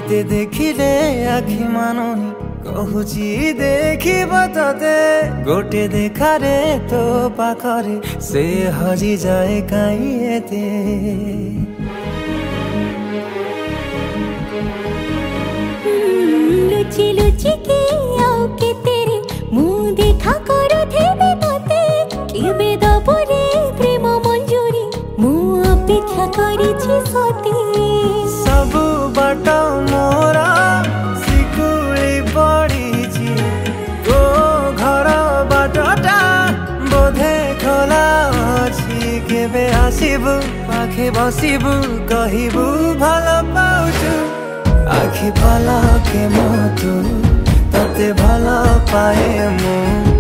केते देखिले आखि मानुनी कहूची देखिब तते गोटे देखारे तो पाखरे से हजी जाए काई एते लुचि लुचि के आउ के तेरे मुँह देखा करो थे तते केबे दबरे प्रेम मंजूरी मुँह अपेक्षा करिछि सती सब बाट मोरा सिकुड़ी पड़ी तो घर बाटटा बोधे खोला अछि केबे आसिबु पाखे बसिबु कहिबु भल पाउछु आखि पलके मो तू तते भल पाए मु।